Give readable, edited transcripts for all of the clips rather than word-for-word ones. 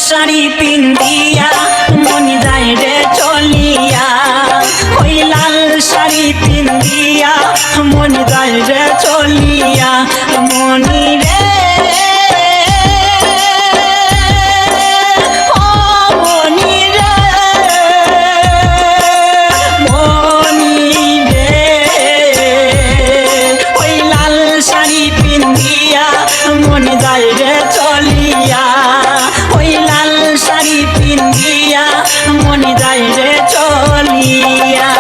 শাড়ি পিন্দিয়া মন যায় রে চলিয়া, ওই লাল শাড়ি পিন্দিয়া মন যায় রে চলিয়া, মনি রে মন যায় রে চলিয়া, ওই লাল শাড়ি পিন্দিয়া মন যায় রে চলিয়া।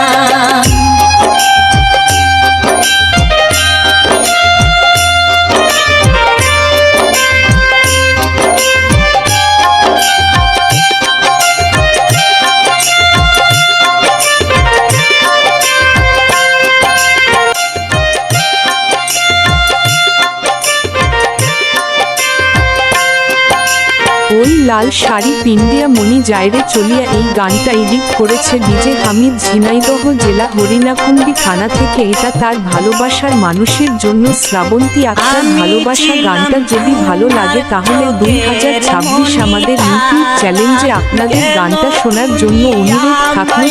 ওই লাল শাড়ি পিন্দিয়া মনি যায়রে চলিয়া এই গানটা এডিট করেছে ডিজে হামিদ, ঝিনাইদহ জেলা হরিণাকুণ্ডি থানা থেকে। এটা তার ভালোবাসার মানুষের জন্য শ্রাবন্তী আক্তার। ভালোবাসা গানটা যদি ভালো লাগে তাহলে 2026 আমাদের ইউটিউব চ্যালেঞ্জে আপনাদের গানটা শোনার জন্য অনুরোধ থাকলো।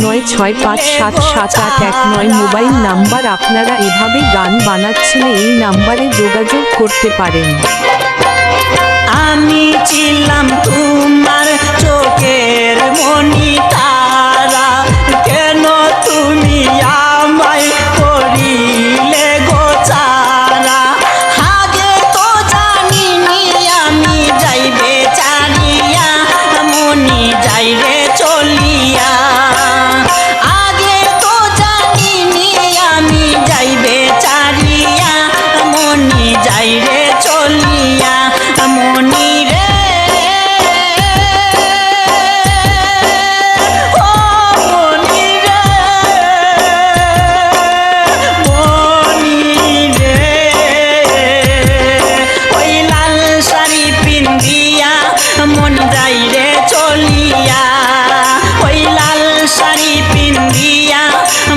0196577819 মোবাইল নাম্বার। আপনারা এভাবে গান বানাচ্ছিলে এই নাম্বারে যোগাযোগ করতে পারেন। আমি ছিলাম তোমার চোখের মনি তারা, কেন তুমি আমায় করিলে গোচারা, আগে তো জানিনি আমি যাইবে চারিয়া মনি যাইবে চলিয়া, আগে তো জানিনি আমি যাইবে চারিয়া মনি যাইবে চলিয়া, মনি রে ও মনি রে, মনি রে, ওই লাল শাড়ি পিন্দিয়া মন যায় রে চলিয়া, ওই লাল শাড়ি পিন্দিয়া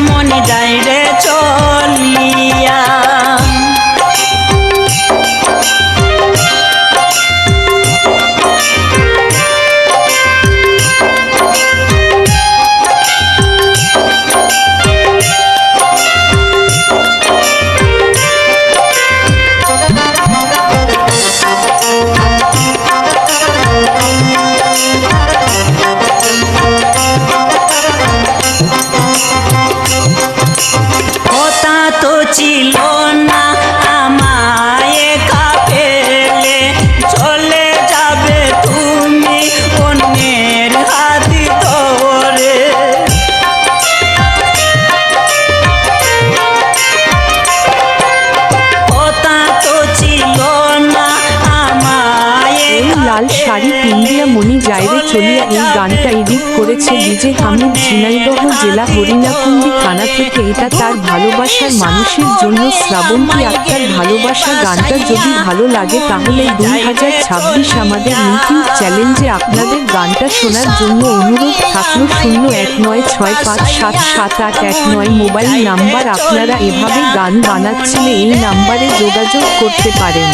মন যায় রে চলিয়া। কথা তো ছিল না আমায় একা ফেলে, চলে যাবে তুমি অন্যের হাত ধরে, কথা তো ছিল না আমায়। লাল শাড়ি পিন্দিয়া মনি যায়রে চলিয়া এই গানটা এডিট করেছে ডিজে হামিদ, ঝিনাইদহ জেলা হরিণাকুণ্ডি থানা থেকে। এটা তার ভালোবাসার মানুষের জন্য শ্রাবন্তী আক্তার। ভালোবাসা গানটা যদি ভালো লাগে তাহলে 2026 আমাদের ইউটিউব চ্যালেঞ্জে আপনাদের গানটা শোনার জন্য অনুরোধ থাকলো। 0196577819 মোবাইল নাম্বার। আপনারা এভাবে গান বানাচ্ছিলে এই নাম্বারে যোগাযোগ করতে পারেন।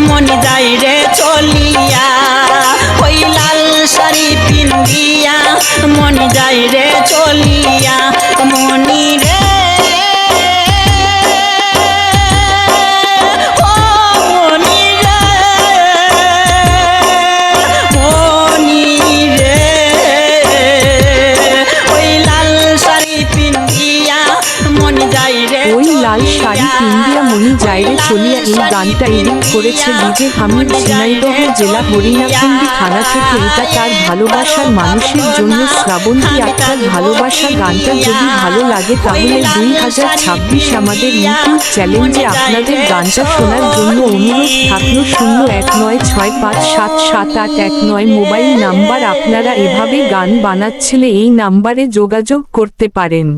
মন যায় রে চলিয়া, ওই লাল শাড়ি পিন্দিয়া মন যায় রে চলিয়া, মনি রে ও মনি রে, মনি রে, ওই লাল শাড়ি পিন্দিয়া মন যায় রে। ওই লাল শাড়ি পিন্দিয়া মনি যায়রে চলিয়া এই গানটা এডিট করেছে ডিজে হামিদ, ঝিনাইদহ জেলা হরিণাকুণ্ডি থানা থেকে। এটা তার ভালোবাসার মানুষের জন্য শ্রাবন্তী আক্তার। ভালোবাসা গানটা যদি ভালো লাগে তাহলে 2026 আমাদের ইউটিউব চ্যালেঞ্জে আপনাদের গানটা শোনার জন্য অনুরোধ থাকলো। 0196577819 মোবাইল নাম্বার। আপনারা এভাবে গান বানাচ্ছিলে এই নাম্বারে যোগাযোগ করতে পারেন।